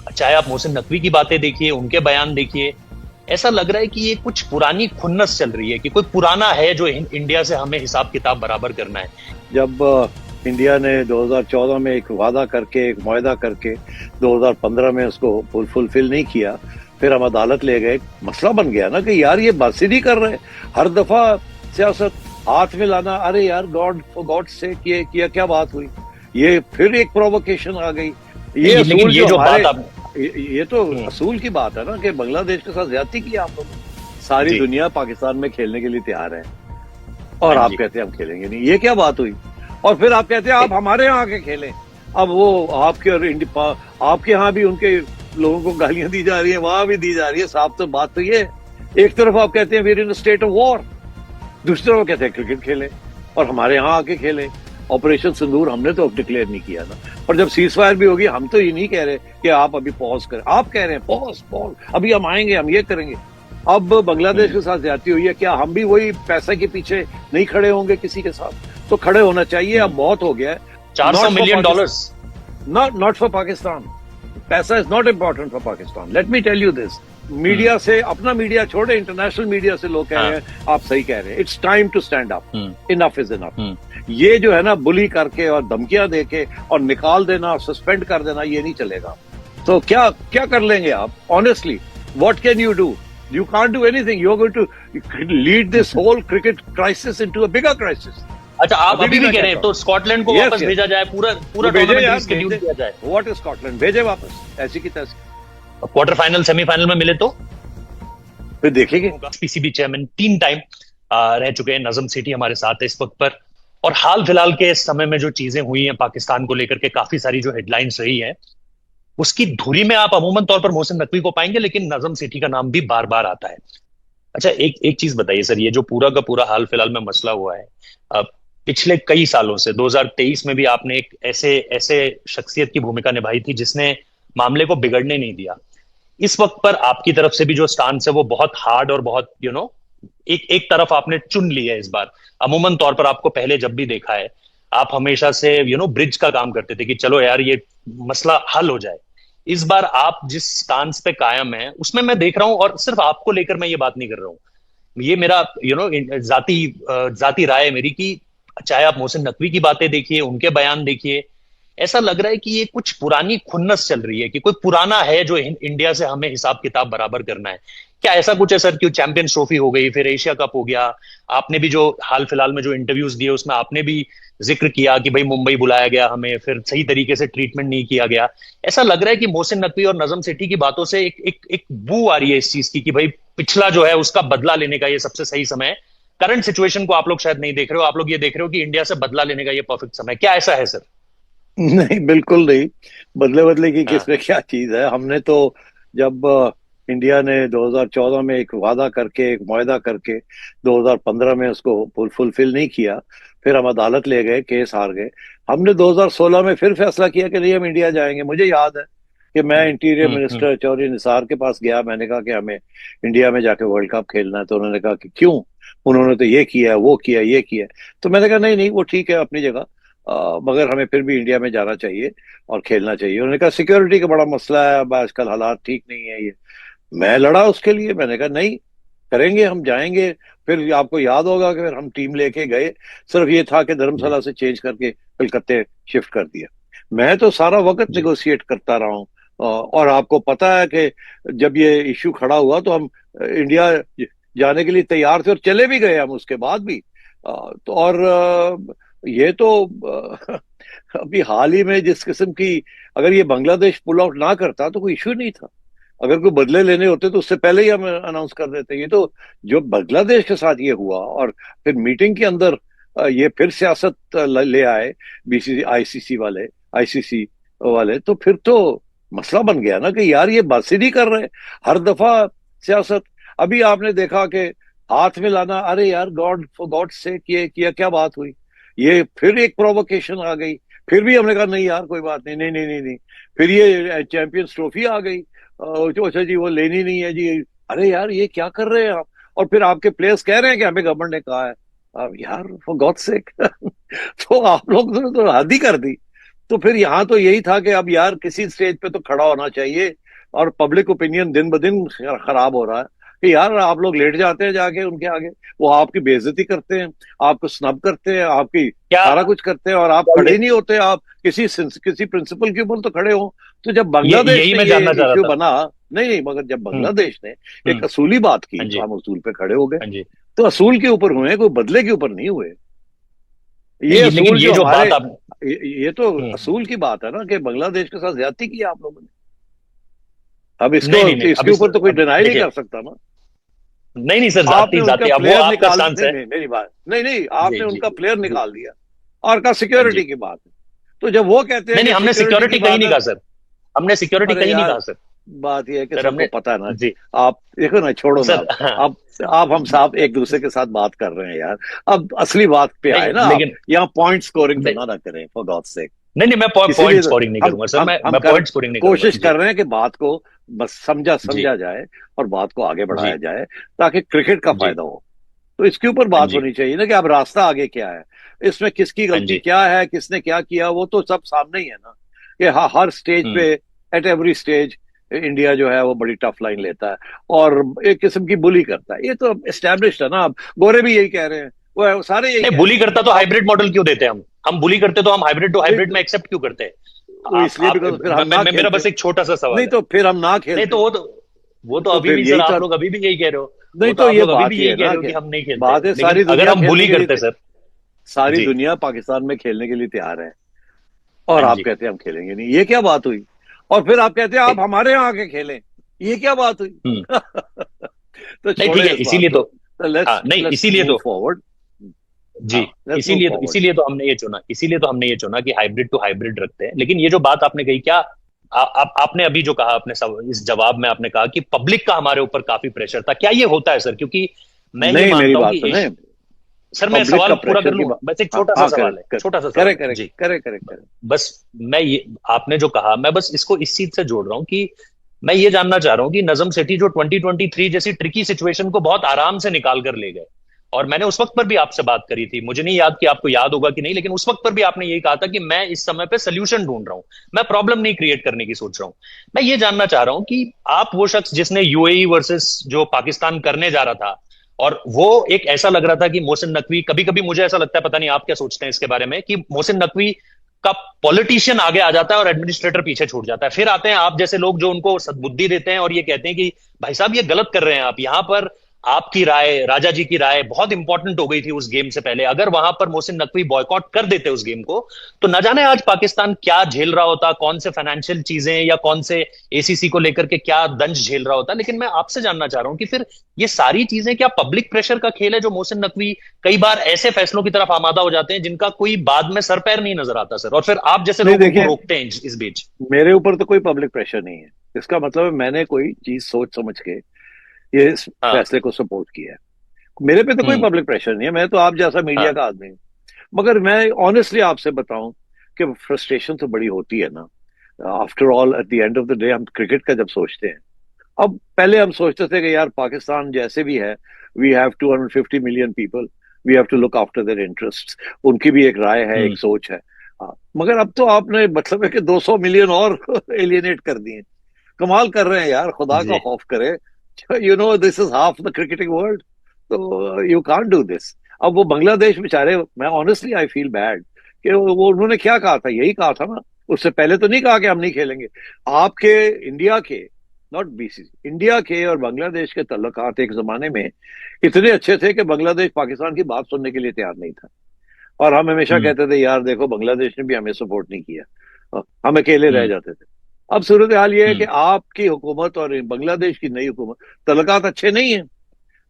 चाहे आप मोहसिन नकवी की बातें देखिए, उनके बयान देखिए, ऐसा लग रहा है कि ये कुछ पुरानी खुन्नस चल रही है कि कोई पुराना है जो इंडिया से हमें हिसाब किताब बराबर करना है। जब इंडिया ने 2014 में एक वादा करके, एक मुआहदा करके 2015 में उसको फुलफिल नहीं किया, फिर हम अदालत ले गए। मसला बन गया ना कि यार ये बस ही नहीं कर रहे। हर दफा सियासत हाथ में लाना, अरे यार गॉड फॉर गॉड से किया क्या बात हुई। ये फिर एक प्रोवोकेशन आ गई। ये लेकिन असूल ये जो जो हमारे, बात आप ये तो असूल की बात है ना कि बांग्लादेश के साथ ज्यादती की आप लोगों ने। सारी दुनिया पाकिस्तान में खेलने के लिए तैयार है और आप कहते हैं हम खेलेंगे नहीं। ये क्या बात हुई। और फिर आप कहते हैं आप हमारे यहाँ आके खेलें। अब वो आपके और आपके यहाँ भी उनके लोगों को गालियां दी जा रही है, वहां भी दी जा रही है। साफ तो बात तो ये, एक तरफ आप कहते हैं वीर इन स्टेट ऑफ वॉर, दूसरी तरफ कहते हैं क्रिकेट खेले और हमारे यहाँ आके खेले। ऑपरेशन सिंदूर हमने तो डिक्लेयर नहीं किया ना। और जब सीज फायर भी होगी, हम तो ये नहीं कह रहे कि आप अभी पॉज करें। आप कह रहे हैं पॉज, अभी हम आएंगे, हम ये करेंगे। अब बांग्लादेश के साथ ज्यादती हुई है, क्या हम भी वही पैसे के पीछे नहीं खड़े होंगे किसी के साथ? तो खड़े होना चाहिए। अब बहुत हो गया है। $400 मिलियन, नॉट फॉर पाकिस्तान। पैसा is not important for Pakistan. Let me tell you this. Media से, अपना मीडिया छोड़े, इंटरनेशनल मीडिया से लोग कह रहे हैं, आप सही कह रहे हैं, it's time to stand up, enough is enough. ये जो है ना, बुली करके और धमकियां देके और निकाल देना और सस्पेंड कर देना, ये नहीं चलेगा। तो क्या क्या कर लेंगे आप? Honestly what can you do? You can't do anything. You're going to lead this whole cricket crisis into a bigger crisis. अच्छा, आप अभी भी कह रहे हैं तो स्कॉटलैंड को वापस भेजा जाए, पूरा टूर्नामेंट रीशेड्यूल किया जाए। What is Scotland? भेजे वापस, ऐसी की तैसी। क्वार्टर फाइनल, सेमीफाइनल में मिले तो फिर देखेंगे। पीसीबी चेयरमैन 3 टाइम रह चुके हैं नजम सेठी हमारे साथ इस वक्त पर। और हाल फिलहाल के समय में जो चीजें हुई हैं पाकिस्तान को लेकर के, काफी सारी जो हेडलाइंस रही है, उसकी धुरी में आप अमूमन तौर पर मोहसिन नकवी को पाएंगे, लेकिन नजम सेठी का नाम भी बार बार आता है। अच्छा, एक चीज बताइए सर, ये जो पूरा का पूरा हाल फिलहाल में मसला हुआ है, पिछले कई सालों से 2023 में भी आपने एक ऐसे शख्सियत की भूमिका निभाई थी जिसने मामले को बिगड़ने नहीं दिया। इस वक्त पर आपकी तरफ से भी जो स्टांस है वो बहुत हार्ड और बहुत एक तरफ आपने चुन ली है इस बार। अमूमन तौर पर आपको पहले जब भी देखा है, आप हमेशा से ब्रिज का काम करते थे कि चलो यार ये मसला हल हो जाए। इस बार आप जिस स्टांस पे कायम है उसमें मैं देख रहा हूं, और सिर्फ आपको लेकर मैं ये बात नहीं कर रहा हूं, ये मेरा जाती राय है मेरी, कि चाहे आप मोहसिन नकवी की बातें देखिए, उनके बयान देखिए, ऐसा लग रहा है कि ये कुछ पुरानी खुन्नस चल रही है कि कोई पुराना है जो इंडिया से हमें हिसाब किताब बराबर करना है। क्या ऐसा कुछ है सर? क्यों चैंपियंस ट्रॉफी हो गई, फिर एशिया कप हो गया, आपने भी जो हाल फिलहाल में जो इंटरव्यूज दिए उसमें आपने भी जिक्र किया कि भाई मुंबई बुलाया गया हमें, फिर सही तरीके से ट्रीटमेंट नहीं किया गया। ऐसा लग रहा है कि मोहसिन नकवी और नजम सेठी की बातों से एक बू आ रही है इस चीज की कि भाई पिछला जो है उसका बदला लेने का ये सबसे सही समय है। करंट सिचुएशन को आप लोग शायद नहीं देख रहे हो, आप लोग ये देख रहे हो कि इंडिया से बदला लेने का ये परफेक्ट समय। क्या ऐसा है सर? नहीं, बिल्कुल नहीं। बदले की किसमें क्या चीज है। हमने तो जब इंडिया ने 2014 में एक वादा करके, एक मुआहदा करके 2015 में उसको फुलफिल नहीं किया, फिर हम अदालत ले गए, केस हार गए। हमने 2016 में फिर फैसला किया कि नहीं, हम इंडिया जाएंगे। मुझे याद है कि मैं इंटीरियर मिनिस्टर चौधरी निसार के पास गया। मैंने कहा कि हमें इंडिया में जाके वर्ल्ड कप खेलना है। तो उन्होंने कहा कि क्यों? उन्होंने तो ये किया, वो किया, ये किया। तो मैंने कहा नहीं नहीं, वो ठीक है अपनी जगह, मगर हमें फिर भी इंडिया में जाना चाहिए और खेलना चाहिए। उन्होंने कहा सिक्योरिटी का बड़ा मसला है, अब आजकल हालात ठीक नहीं है। ये मैं लड़ा उसके लिए। मैंने कहा नहीं, करेंगे, हम जाएंगे। फिर आपको याद होगा कि फिर हम टीम लेके गए। सिर्फ ये था कि धर्मशाला से चेंज करके कलकत्ते शिफ्ट कर दिया। मैं तो सारा वक्त नेगोशिएट करता रहा हूँ। और आपको पता है कि जब ये इश्यू खड़ा हुआ तो हम इंडिया जाने के लिए तैयार थे और चले भी गए हम उसके बाद भी। तो और ये तो अभी हाल ही में जिस किस्म की, अगर ये बांग्लादेश पुल आउट ना करता तो कोई इश्यू नहीं था। अगर कोई बदले लेने होते तो उससे पहले ही हम अनाउंस कर देते। ये तो जो बांग्लादेश के साथ ये हुआ और फिर मीटिंग के अंदर ये फिर सियासत ले आए बीसीसी आईसीसी वाले, तो फिर तो मसला बन गया ना कि यार ये बस ही नहीं कर रहे। हर दफा सियासत। अभी आपने देखा कि हाथ में लाना, अरे यार गॉड फॉर गॉड से किया क्या बात हुई। ये फिर एक प्रोवोकेशन आ गई। फिर भी हमने कहा नहीं यार कोई बात नहीं, नहीं नहीं नहीं नहीं। फिर ये चैंपियंस ट्रॉफी आ गई। अच्छा जी, वो लेनी नहीं है जी। अरे यार ये क्या कर रहे हैं आप? और फिर आपके प्लेयर्स कह रहे हैं कि हमें गवर्नमेंट ने कहा है। अब यार फॉर गॉड सेक तो आप लोग तो हद ही कर दी। तो फिर यहाँ तो यही था कि अब यार किसी स्टेज पे तो खड़ा होना चाहिए। और पब्लिक ओपिनियन दिन ब दिन खराब हो रहा है कि यार आप लोग लेट जाते हैं जाके उनके आगे, वो आपकी बेइज्जती करते हैं, आपको स्नब करते हैं, आपकी क्या सारा कुछ करते हैं, और आप क्या खड़े ये ही नहीं होते। आप किसी प्रिंसिपल के ऊपर तो खड़े हो। तो जब बांग्लादेश यही ने मैं ये जानना चाह रहा इश्यू था। बना, नहीं नहीं, मगर जब हम्म। बांग्लादेश ने एक हम्म। असूली बात की हाँ तो जी। हम असूल पे खड़े हो गए। हाँ जी। तो असूल के ऊपर हुए, कोई बदले के ऊपर नहीं हुए। ये नहीं, लेकिन असूल ये जो जो हमारे, बात आप। ये तो हम्म। असूल की बात है ना कि बांग्लादेश के साथ ज्यादती की आप लोगों ने। अब इसको, नहीं नहीं नहीं, इसके ऊपर तो कोई अब डिनाई नहीं देखिए। कर सकता ना। नहीं नहीं सर, आपने जाति उनका जाति, अब वो प्लेयर आपका निकाल, स्टांस नहीं है। नहीं मेरी बात, नहीं नहीं, जी आपने जी उनका प्लेयर जी। निकाल दिया और कहा हाँ सिक्योरिटी जी। की बात है। तो जब वो कहते हैं नहीं नहीं, कि हमने सिक्योरिटी की सिक्योरिटी कहीं बात नहीं है, कहा सर। हमने सिक्योरिटी अरे कहीं नहीं यार कहा सर। बात यह है कि सर सबको हमने। पता है ना। जी। आप देखो ना, छोड़ो ना सर अब। हाँ। अब आप हम साहब एक दूसरे के साथ बात कर रहे हैं यार। अब असली बात पे आए नहीं ना आप, लेकिन। यहाँ पॉइंट स्कोरिंग तो नहीं ना करें फॉर गॉड सेक। नहीं नहीं, मैं इसीलिए पॉइंट तो स्कोरिंग नहीं हम करूंगा सर, हम हम मैं कर पॉइंट स्कोरिंग नहीं करूंगा कोशिश जी। कर रहे हैं कि बात को बस समझा जी समझा जाए और बात को आगे बढ़ाया जी जाए, ताकि क्रिकेट का जी। फायदा हो। तो इसके ऊपर हाँ बात जी। होनी चाहिए ना कि अब रास्ता आगे क्या है, इसमें किसकी हाँ गलती जी। क्या है, किसने क्या किया, वो तो सब सामने ही है ना। कि हाँ, हर स्टेज हम्म। पे, एट एवरी स्टेज इंडिया जो है वो बड़ी टफ लाइन लेता है और एक किस्म की बुली करता है। ये तो एस्टेब्लिश्ड है ना। अब गोरे भी यही कह रहे हैं, वो सारे यही नहीं, कह रहे बुली हैं। करता तो अब हाइब्रिड मॉडल क्यों देते हैं हम बुली करते तो हम हाइब्रिड टू नहीं हाइब्रिड में तो एक्सेप्ट क्यों करते हैं? वो इसलिए आप बिकॉज फिर हम ना मेरा खेलते, बस एक छोटा सा नहीं सवाल है। तो फिर हम ना नहीं खेलते। तो वो तो तो अभी फिर भी सर, यही आप तो, लोग अभी भी यही कह रहे हो। नहीं वो तो तो आप ये लोग अभी बात भी ही यही है कह ना रहे हो कि कि हम नहीं खेलते, बात है, लेकिन सारी अगर दुनिया हम खेलने बुली के लिए, करते सर। सारी जी। दुनिया पाकिस्तान में खेलने के लिए तैयार है, और हाँ आप जी। कहते हैं हम खेलेंगे नहीं, ये क्या बात हुई? और फिर आप कहते हैं आप नहीं। हमारे यहाँ आके खेलें, ये क्या बात हुई? हम्म। तो नहीं, ठीक छोड़े है, इस बात इसीलिए को। तो। तो हाँ, लेट्स नहीं, लेट्स इसीलिए मूव तो। फॉरवर्ड। जी। हाँ, लेट्स मूव इसीलिए तो फॉरवर्ड। इसीलिए तो हमने ये चुना, इसीलिए तो हमने ये चुना कि हाइब्रिड टू हाइब्रिड रखते हैं। लेकिन ये जो बात आपने कही, क्या आपने अभी जो कहा, अपने इस जवाब में आपने कहा कि पब्लिक का हमारे ऊपर काफी प्रेशर था, क्या ये होता है सर? क्योंकि मैं ये नहीं, मेरी मानता हूं बात कि सुने, सर, मैं पब्लिक सवाल का पूरा कर प्रेशर की लूं, बात। बस एक हाँ छोटा सा हाँ, करे सवाल है, करे छोटा सा करे सवाल है करे जी। करे करे करे। बस मैं ये, आपने जो कहा, मैं बस इसको इस चीज से जोड़ रहा हूं कि मैं ये जानना चाह रहा हूं कि नजम सेठी जो 2023 जैसी ट्रिकी सिचुएशन को बहुत आराम से निकाल कर ले गए, और मैंने उस वक्त पर भी आपसे बात करी थी, मुझे नहीं याद कि आपको याद होगा कि नहीं, लेकिन उस वक्त पर भी आपने यही कहा था कि मैं इस समय पे सोल्यूशन ढूंढ रहा हूं, मैं प्रॉब्लम नहीं क्रिएट करने की सोच रहा हूं। मैं ये जानना चाह रहा हूं कि आप वो शख्स जिसने यूएई वर्सेस जो पाकिस्तान करने जा रहा था, और वो एक ऐसा लग रहा था कि मोहसिन नकवी, कभी कभी मुझे ऐसा लगता है, पता नहीं आप क्या सोचते हैं इसके बारे में, कि मोहसिन नकवी का पॉलिटिशियन आगे आ जाता है और एडमिनिस्ट्रेटर पीछे छूट जाता है, फिर आते हैं आप जैसे लोग जो उनको सद्बुद्धि देते हैं और ये कहते हैं कि भाई साहब ये गलत कर रहे हैं आप यहां पर। आपकी राय, राजा जी की राय बहुत इंपॉर्टेंट हो गई थी उस गेम से पहले, अगर वहां पर मोहसिन नकवी बॉयकॉट कर देते उस गेम को, तो न जाने आज पाकिस्तान क्या झेल रहा होता, कौन से फाइनेंशियल चीजें या कौन से एसीसी को लेकर के क्या दंश झेल रहा होता। लेकिन मैं आपसे जानना चाह रहा हूं कि फिर ये सारी चीजें क्या पब्लिक प्रेशर का खेल है, जो मोहसिन नकवी कई बार ऐसे फैसलों की तरफ आमादा हो जाते हैं जिनका कोई बाद में सर पैर नहीं नजर आता सर, और फिर आप जैसे नहीं लोग उनको देखिए, रोकते हैं इस बीच। मेरे ऊपर तो कोई पब्लिक प्रेशर नहीं है। इसका मतलब है मैंने कोई चीज सोच समझ के ये इस हाँ। फैसले को सपोर्ट किया है। मेरे पे तो कोई हम्म। पब्लिक प्रेशर नहीं है, मैं तो आप जैसा मीडिया हाँ। का आदमी हूँ। मगर मैं ऑनेस्टली आपसे बताऊं कि फ्रस्ट्रेशन तो बड़ी होती है ना। After all at the end of the day हम क्रिकेट का जब सोचते हैं, अब पहले हम सोचते थे कि यार पाकिस्तान जैसे भी है, we have 250 million people, we have to look after their interests. उनकी भी एक राय है, एक हम्म। सोच है। मगर अब तो आपने मतलब है कि 200 मिलियन और एलियनेट कर दिए। कमाल कर रहे हैं यार, खुदा का जी। खौफ करे। You know this is half the cricketing world. तो यू कांट डू दिस। अब वो बांग्लादेश बेचारे, मैं ऑनेस्टली आई फील बैड कि वो उन्होंने क्या कहा था, यही कहा था ना। उससे पहले तो नहीं कहा कि हम नहीं खेलेंगे। आपके इंडिया के, नॉट बीसीसी, इंडिया के और बांग्लादेश के तल्लुकात एक जमाने में इतने अच्छे थे कि बांग्लादेश पाकिस्तान की बात सुनने के लिए तैयार नहीं था। और हम हमेशा हम्म। कहते थे यार देखो बांग्लादेश ने भी हमें सपोर्ट नहीं किया, हम अकेले रह हम्म। जाते थे। अब सूरत हाल ये है कि हम्म। आपकी हुकूमत और बांग्लादेश की नई हुकूमत, तल्लुकात अच्छे नहीं है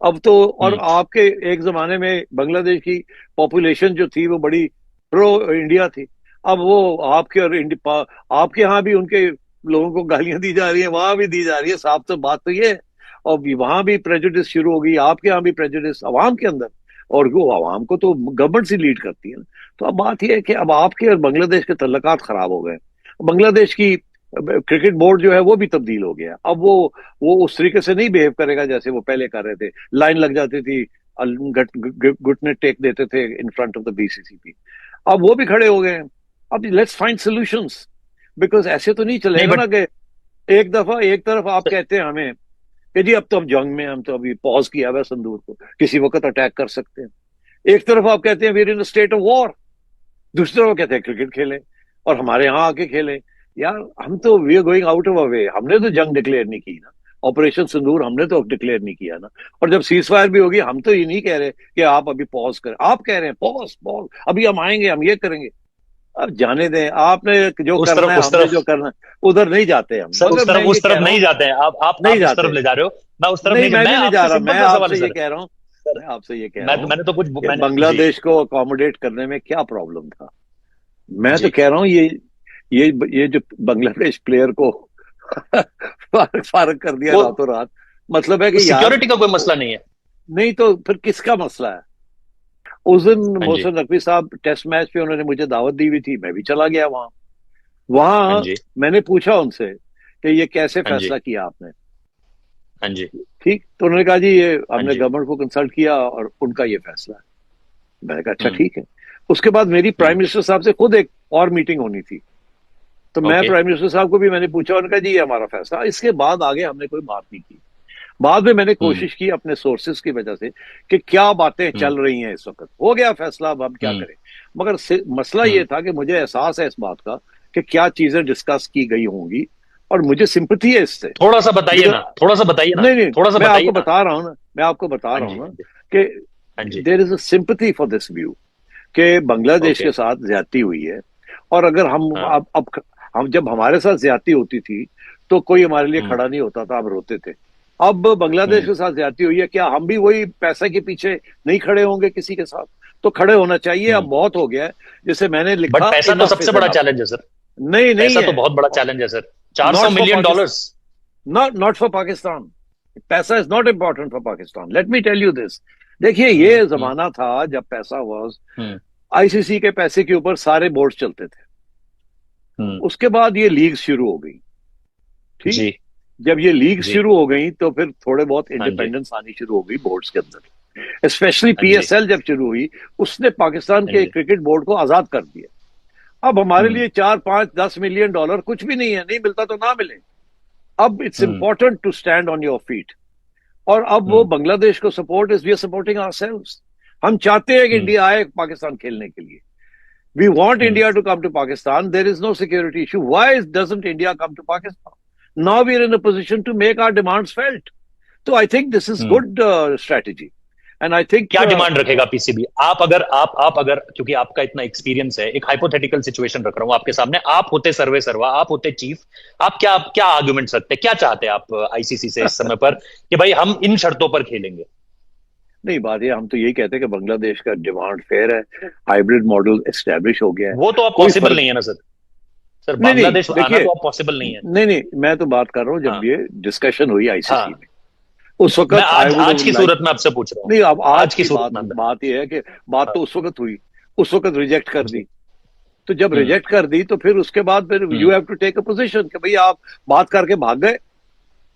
अब तो। और हम्म। आपके एक जमाने में बांग्लादेश की पॉपुलेशन जो थी वो बड़ी प्रो इंडिया थी। अब वो आपके और आपके यहाँ भी उनके लोगों को गालियां दी जा रही है, वहां भी दी जा रही है, साफ तो बात तो ये है। और वहां भी प्रेजुडिस शुरू हो गई, आपके यहाँ भी प्रेजुडिस अवाम के अंदर। और वो अवाम को तो गवर्नमेंट से लीड करती है ना। तो अब बात यह है कि अब आपके और बांग्लादेश के तल्लुकात खराब हो गए। बांग्लादेश की क्रिकेट बोर्ड जो है वो भी तब्दील हो गया। अब वो उस तरीके से नहीं बिहेव करेगा जैसे वो पहले कर रहे थे। लाइन लग जाती थी, घुटने टेक देते थे इन फ्रंट ऑफ द बीसीसीपी। अब वो भी खड़े हो गए हैं। अब लेट्स फाइंड सॉल्यूशंस, बिकॉज ऐसे तो नहीं नहीं चलेगा बट ना कि एक दफा एक तरफ आप कहते हैं हमें कि जी अब तो हम जंग में, हम तो अभी पॉज किया हुआ है संदूर को, किसी वक्त अटैक कर सकते हैं। एक तरफ आप कहते हैं we are in state of war, दूसरी तरफ कहते हैं क्रिकेट खेलें और हमारे यहाँ आके खेलें। यार हम तो we are going out of a way, हमने तो जंग डिक्लेयर नहीं की ना, ऑपरेशन सिंदूर हमने तो डिक्लेयर नहीं किया ना। और जब सीज फायर भी होगी हम तो ये नहीं कह रहे कि आप अभी पॉज करें, आप कह रहे हैं पॉज पॉज, अभी हम आएंगे, हम ये करेंगे। अब जाने दें, आपने जो उस करना तरफ है, उस हमने तरफ जो करना है, उधर नहीं जाते हम, सर, मगर मैं ये उस कह तरफ रहा नहीं हूँ जाते हैं नहीं आप उस तरफ जाते। ले जा रहे हो। मैं उस तरफ नहीं, नहीं, मैं मैं नहीं ले जा आपसे रहा, मैं सिंपल सा सवाल है आपसे ये सर। कह रहा हूँ, सर मैं आपसे ये कह रहा हूँ मैंने तो कुछ कि मैंने जी बांग्लादेश को अकोमोडेट करने में क्या प्रॉब्लम था। मैं तो जी कह रहा हूँ ये जो बांग्लादेश प्लेयर को फारग कर दिया वो रातों रात, मतलब है कि यार, सिक्योरिटी का कोई मसला नहीं है। नहीं तो फिर किसका मसला है। उस दिन हाँ जी मोहसिन नकवी साहब टेस्ट मैच पे उन्होंने मुझे दावत दी हुई थी, मैं भी चला गया वहां। हाँ वहां जी मैंने पूछा उनसे कि ये कैसे हाँ जी फैसला किया आपने। हाँ जी ठीक, तो उन्होंने कहा जी ये हाँ हमने जी। गवर्नमेंट को कंसल्ट किया और उनका ये फैसला है। मैंने कहा अच्छा हम्म ठीक है। उसके बाद मेरी प्राइम हम्म मिनिस्टर साहब से खुद एक और मीटिंग होनी थी, तो मैं ओके। प्राइम मिनिस्टर साहब को भी मैंने पूछा, उन्होंने कहा जी ये हमारा फैसला। इसके बाद आगे हमने कोई बात नहीं की। बाद में मैंने हम्म कोशिश की अपने सोर्सेज की वजह से कि क्या बातें हम्म चल रही हैं इस वक्त, हो गया फैसला, अब हम क्या हम्म करें। मगर मसला ये हम्म था कि मुझे एहसास है इस बात का कि क्या चीजें डिस्कस की गई होंगी, और मुझे सिंपथी है इससे। थोड़ा सा बताइए बिकॉज ना, थोड़ा सा बताइए ना, नहीं नहीं, थोड़ा सा मैं बताइए आपको ना। बता रहा हूं ना, मैं आपको बता हाँ रहा हूं जी ना हाँ जी कि हाँ जी। There is a sympathy for this view कि बांग्लादेश ओके। के साथ ज्यादती हुई है। और अगर हम हाँ। अब हम जब हमारे साथ ज्यादती होती थी तो कोई हमारे लिए हम्म खड़ा नहीं होता था, हम रोते थे। अब बांग्लादेश हम्म के साथ ज्यादती हुई है, क्या हम भी वही पैसे के पीछे नहीं खड़े होंगे किसी के साथ? तो खड़े होना चाहिए, अब हम्म बहुत हो गया है। जैसे मैंने बट लिखा, पैसा तो इनफ सबसे इज बड़ा इनफ। चैलेंज है सर। नहीं नहीं पैसा तो है, बहुत बड़ा चैलेंज है sir. 400 not for million dollars. Pakistan, not for Pakistan. पैसा is not important for Pakistan, let me tell you this. देखिए हम्म ये हम्म जमाना था जब पैसा वॉज, हम्म आईसीसी के पैसे के ऊपर सारे बोर्ड चलते थे। हम्म उसके बाद ये लीग शुरू हो गई। ठीक, जी जब ये लीग जी शुरू हो गई तो फिर थोड़े बहुत हाँ जी इंडिपेंडेंस आनी शुरू हो गई बोर्ड्स के अंदर। स्पेशली हाँ जी पीएसएल जब शुरू हुई, उसने पाकिस्तान हाँ के जी। क्रिकेट बोर्ड को आजाद कर दिया। अब हमारे हम्म लिए 4 5 10 मिलियन डॉलर कुछ भी नहीं है, नहीं मिलता तो ना मिले। अब it's hmm important to stand on your feet. और अब वो हम्म बांग्लादेश को support is we are supporting ourselves. हम चाहते हैं कि हम्म इंडिया आए पाकिस्तान खेलने के लिए। We want hmm India to come to Pakistan, there is no security issue, why doesn't India come to Pakistan? Now we are in a position to make our demands felt. तो I think this is hmm good strategy, and I think क्या demand रखेगा PCB? आप अगर क्योंकि आपका इतना experience है, एक हाइपोथेटिकल सिचुएशन रख रहा हूं आपके सामने, आप होते सर्वे सर्वा, आप होते चीफ, आप क्या आर्गुमेंट रखते, क्या चाहते हैं आप आईसीसी से इस समय पर कि भाई हम इन शर्तों पर खेलेंगे? नहीं, बात ये, हम तो यही कहते हैं कि बांग्लादेश का डिमांड फेयर है, हाइब्रिड मॉडल एस्टेब्लिश हो गया है, वो तो अब कोई पॉसिबल फर्क। नहीं है ना सर। सर नहीं नहीं, बांग्लादेश आना देखिए, तो अब पॉसिबल नहीं है। नहीं नहीं, मैं तो बात कर रहा हूँ जब हाँ ये डिस्कशन हुई आईसीसी हाँ। में, उस मैं वक्त आई आज वुड आज की लाइक। सूरत में आपसे पूछ रहा हूँ। नहीं, अब आज आज की की सूरत बात में अंदर। बात यह है कि बात हाँ तो उस वक्त हुई, उस वक्त रिजेक्ट कर दी। जी। तो जब हम्म रिजेक्ट कर दी तो फिर उसके बाद फिर hmm you have to take a position कि भाई आप बात करके भाग गए,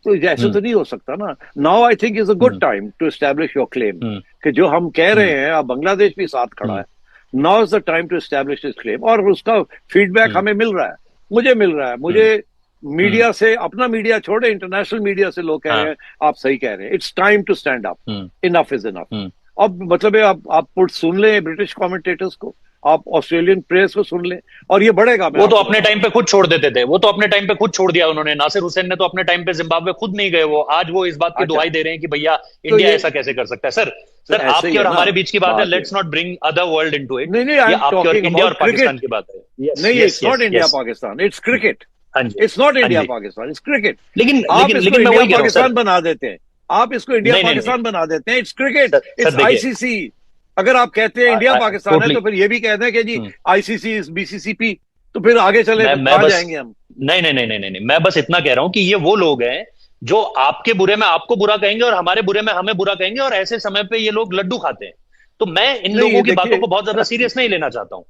तो ऐसे हम्म तो नहीं हो सकता ना। Now I think is a good hmm time to establish your claim, hmm कि जो हम कह रहे हम्म हैं, अब बांग्लादेश भी साथ खड़ा हम्म है। Now is the time to establish this claim, और उसका फीडबैक हम्म हमें मिल रहा है, मुझे मिल रहा है। हम्म मुझे हम्म मीडिया से, अपना मीडिया छोड़े, इंटरनेशनल मीडिया से लोग कह रहे हाँ हैं आप सही कह रहे हैं, it's time to stand up, hmm enough is enough. Hmm अब मतलब है, आप पुट सुन लें ब्रिटिश कमेंटेटर्स को, आप ऑस्ट्रेलियन प्रेस को सुन लें, और ये बढ़ेगा, मैं वो तो आपको अपने बता रहा टाइम हूँ। पे खुद छोड़ देते थे, वो तो अपने टाइम पे खुद छोड़ दिया उन्होंने। नासिर हुसैन ने तो अपने टाइम पे जिम्बाब्वे खुद नहीं गए, वो आज वो इस बात की अच्छा, दुहाई दे रहे हैं कि भैया तो इंडिया ये ऐसा कैसे कर सकता है। सर तो सर ऐसे ही आपकी है और ना, हमारे बीच की बात है, बात ये। Let's not bring other world into it. नहीं नहीं, आई ये एम आपके और टॉकिंग इंडिया और अबाउट पाकिस्तान क्रिकेट। की बात है। यस नहीं, yes it's not yes India yes. Pakistan, it's cricket. हाँ जी इट्स नॉट हाँ इंडिया जी। Pakistan, it's cricket. लेकिन आप लेकिन इसको लेकिन मैं इंडिया वही कह रहा हूँ सर। पाकिस्तान बना देते हैं, आप इसको इंडिया नहीं नहीं नहीं पाकिस्तान बना देते हैं, it's cricket, sir sir it's देखिए, आईसीसी। अगर आप कहते हैं इंडिया पाकिस्तान है टोटली तो फिर ये भी कहते हैं कि जी आईसीसी इज बीसीसीपी, तो फिर आगे चले, फिर मैं कहाँ बस जाएंगे हम? नहीं नहीं नहीं नहीं नहीं नहीं, मैं बस इतना कह रहा हूं कि ये वो लोग हैं जो आपके बुरे में आपको बुरा कहेंगे और हमारे बुरे में हमें बुरा कहेंगे, और ऐसे समय पे ये लोग लड्डू खाते हैं। तो मैं इन नहीं, ये लोगों की बातों देखिए, को बहुत ज्यादा सीरियस नहीं लेना चाहता हूं।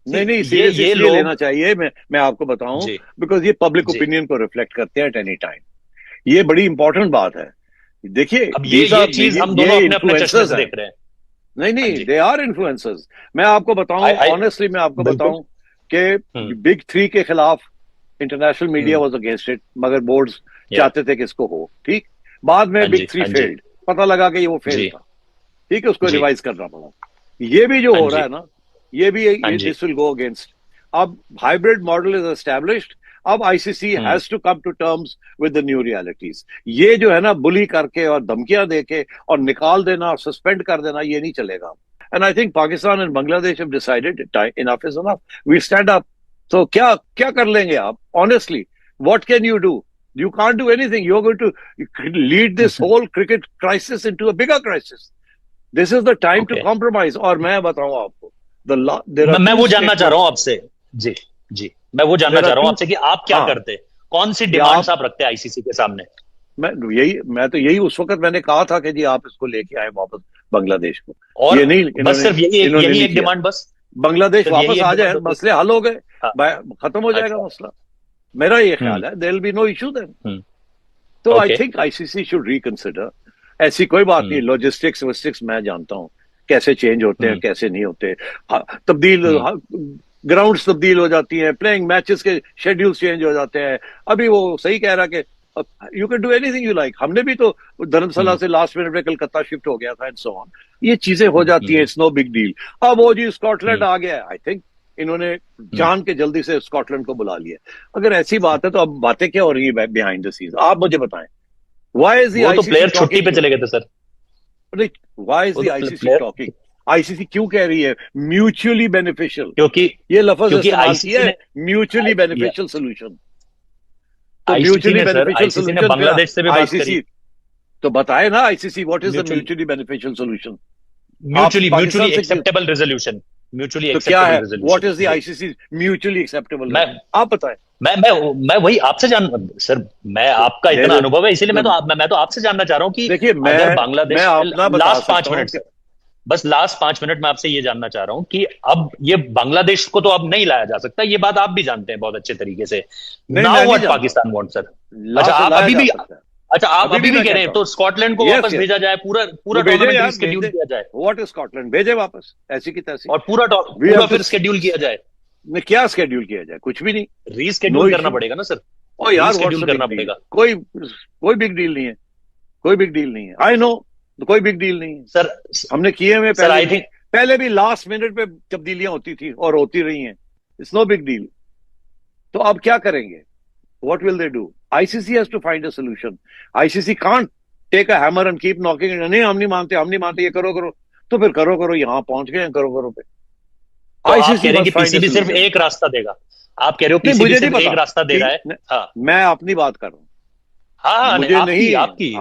नहीं नहीं, सीरियस ये इसलिए लेना लोग चाहिए, मैं आपको बताऊं, जी बिकॉज ये पब्लिक जी। ओपिनियन को रिफ्लेक्ट करते हैं एट एनी टाइम। ये बड़ी इंपॉर्टेंट बात है। देखिए, अब दीज ये आर, चीज हम ये दोनों अपने अपने चश्मे इन्फ्लुएंसर्स से हैं। देख रहे हैं। नहीं हाँ नहीं, जी। They are influencers. मैं आपको आई बताऊं आई ऑनेस्टली, मैं आपको बिल्कुल। बताऊं कि बिग थ्री के खिलाफ international media was against it, मगर बोर्ड्स चाहते थे कि इसको हो, ठीक। बाद में बिग थ्री फेल्ड, पता लगा कि ये वो फेल था, ठीक है, उसको रिवाइज करना पड़ा। ये भी जो हो रहा है ना, ये भी दिस विल गो अगेंस्ट। अब हाइब्रिड मॉडल इज एस्टैब्लिश्ड, अब ICC has to come to terms with the new realities. ये जो है ना बुली करके और धमकियां देके और निकाल देना और सस्पेंड कर देना, ये नहीं चलेगा। And I think Pakistan and Bangladesh have decided enough is enough, we stand up. तो क्या क्या कर लेंगे आप? Honestly what can you do? You can't do anything. You're going to lead this whole cricket crisis into a bigger crisis. This is the time to compromise. और मैं बताऊं आपको, मैं वो जानना चाह रहा हूं आपसे, जी जी, मैं वो जानना चाह रहा हूं आपसे कि आप क्या करते, कौन सी डिमांड्स आप रखते हैं आईसीसी के सामने? मैं तो यही उस वक्त मैंने कहा था कि जी आप इसको लेके आए वापस बांग्लादेश को, और ये नहीं, बस सिर्फ यही एक डिमांड, बस बांग्लादेश वापस आ जाए, मसले हल हो गए, खत्म हो जाएगा मसला। मेरा ये ख्याल है, there will be no issue then. तो I think ICC should reconsider. ऐसी कोई बात नहीं, लॉजिस्टिक्स वॉजिस्टिक्स मैं जानता हूँ कैसे चेंज होते हैं, कैसे नहीं होते, तब्दील ग्राउंड्स तब्दील हो जाती हैं, प्लेइंग मैचेस के शेड्यूल्स चेंज हो जाते हैं। अभी वो सही कह रहा कि you can do anything you like. हमने भी तो धर्मशाला से लास्ट मिनट में कलकत्ता शिफ्ट हो गया था एंड सो ऑन। ये चीजें हो जाती हैं, इट्स नो बिग डील। अब वो जी स्कॉटलैंड आ गया है, आई थिंक इन्होंने जान के जल्दी से स्कॉटलैंड को बुला लिया। अगर ऐसी बात है तो अब बातें क्या हो रही है बिहाइंड द सीन्स, आप मुझे बताएं। Why is the ICC, player छुट्टी पे चले गए थे sir, why is the ICC talking? ICC क्यों कह रही है म्यूचुअली बेनिफिशियल? क्योंकि ये लफ्ज इस्तेमाल किया है, म्यूचुअली बेनिफिशियल सोल्यूशन। तो म्यूचुअली बेनिफिशियल सोल्यूशन बांग्लादेश से भी बात करी, तो बताए ना ICC what is the mutually beneficial solution? Mutually acceptable resolution, mutually acceptable resolution. What is the ICC mutually acceptable? आप बताएं। मैं वही आपसे सर, मैं आपका इतना अनुभव है, इसीलिए मैं तो आपसे जानना चाह रहा हूं कि देखिए, अगर बांग्लादेश लास्ट 5 मिनट, बस लास्ट 5 मिनट में आपसे ये जानना चाह रहा हूं कि अब ये बांग्लादेश को तो अब नहीं लाया जा सकता, ये बात आप भी जानते हैं बहुत अच्छे तरीके से। Now what Pakistan want sir? अच्छा, आप अभी भी कह रहे हैं तो स्कॉटलैंड को वापस भेजा जाए, पूरा टूर्नामेंट रीशेड्यूल किया जाए। What is Scotland? भेजे वापस ऐसी की तैसी, और पूरा फिर शेड्यूल किया जाए। क्या शेड्यूल किया जाए? कुछ भी नहीं, रीशेड्यूल करना पड़ेगा ना सर। ओ यार, शेड्यूल करना पड़ेगा। कोई बिग डील नहीं है, कोई बिग डील नहीं है। आई नो, कोई बिग डील नहीं है सर। हमने किए हुए पहले भी लास्ट मिनट पे तब्दीलियां होती थी और होती रही हैं। It's no big deal. तो अब क्या करेंगे? What will they do? ICC has to find a solution. ICC can't take a hammer and keep knocking it. नहीं, हम नहीं मानते, ये करो। तो फिर करो, यहाँ पहुंच गए हैं, करो पे। तो आप कह रहे हैं कि पीसीबी सिर्फ एक रास्ता देगा? आप कह रहे हो पीसीबी सिर्फ एक रास्ता दे रहा है? हाँ, मैं अपनी बात कर रहा हूँ। हाँ, मुझे नहीं, आपकी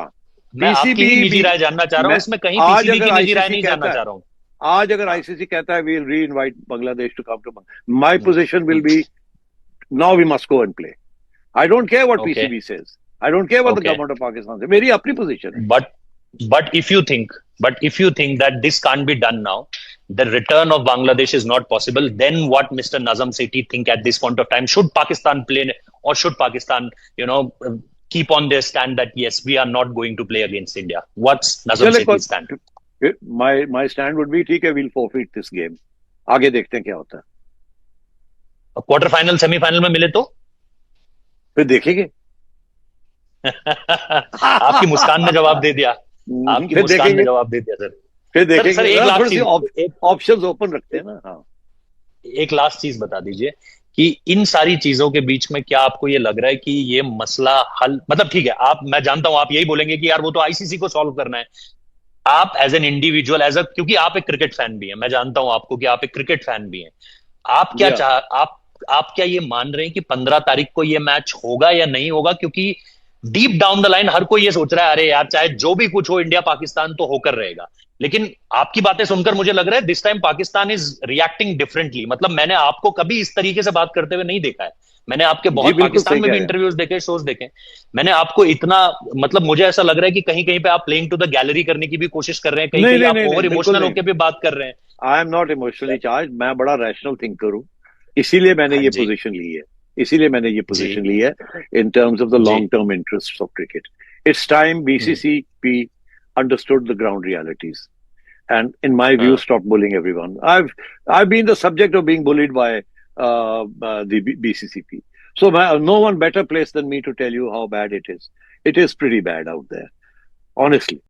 मैं आपकी निजी राय जानना चाह रहा हूँ, इसमें कहीं पीसीबी की निजी राय नहीं जानना चाह रहा हूँ। आज अगर आईसीसी कहता है we'll re-invite Bangladesh to come to my position will be now we must go and play. I don't care what PCB says. I don't care what the government of Pakistan says. मेरी अपनी position है. But if you think that this can't be done now, the return of Bangladesh is not possible, then what Mr. Nazam Sethi think at this point of time? Should Pakistan play, or should Pakistan, keep on their stand that yes, we are not going to play against India? What's Nazam Sethi's stand? My stand would be, ठीक है, we'll forfeit this game. आगे देखते हैं क्या होता है. Quarter final, semifinal में मिले तो फिर देखेंगे. आपकी मुस्कान ने जवाब दे दिया. सर. फिर देखेंगे. सर, एक लास्ट चीज, ऑप्शंस ओपन रखते हैं ना. हाँ, एक लास्ट चीज बता दीजिए कि इन सारी चीजों के बीच में क्या आपको ये लग रहा है कि ये मसला हल, मतलब ठीक है, मैं जानता हूं आप यही बोलेंगे कि यार वो तो आईसीसी को सॉल्व करना है. आप एज एन इंडिविजुअल, क्योंकि आप एक क्रिकेट फैन भी हैं, मैं जानता हूं आपको कि आप एक क्रिकेट फैन भी हैं, आप क्या आप क्या ये मान रहे हैं कि 15 तारीख को ये मैच होगा या नहीं होगा? क्योंकि डीप डाउन द लाइन हर कोई ये सोच रहा है, अरे यार चाहे जो भी कुछ हो, इंडिया पाकिस्तान तो होकर रहेगा. लेकिन आपकी बातें सुनकर मुझे लग रहा है this time Pakistan is reacting differently. मतलब मैंने आपको कभी इस तरीके से बात करते हुए नहीं देखा है. मैंने आपके बहुत पाकिस्तान में भी इंटरव्यूज देखे, शोज देखे, मैंने आपको इतना, मतलब मुझे ऐसा लग रहा है कि कहीं कहीं पे आप प्लेइंग टू द गैलरी करने की भी कोशिश कर रहे हैं, कहीं कहीं आप ओवर इमोशनल होकर भी बात कर रहे हैं. I am not emotionally charge. मैं बड़ा रैशनल थिंकर हूँ, इसीलिए मैंने ये पोजीशन ली है. In terms of the long term interest of cricket, it's time BCCP understood the ground realities and in my view stopped bullying everyone. I've been the subject of being bullied by the BCCP. So no one better place than me to tell you how bad it is. It is pretty bad out there, honestly.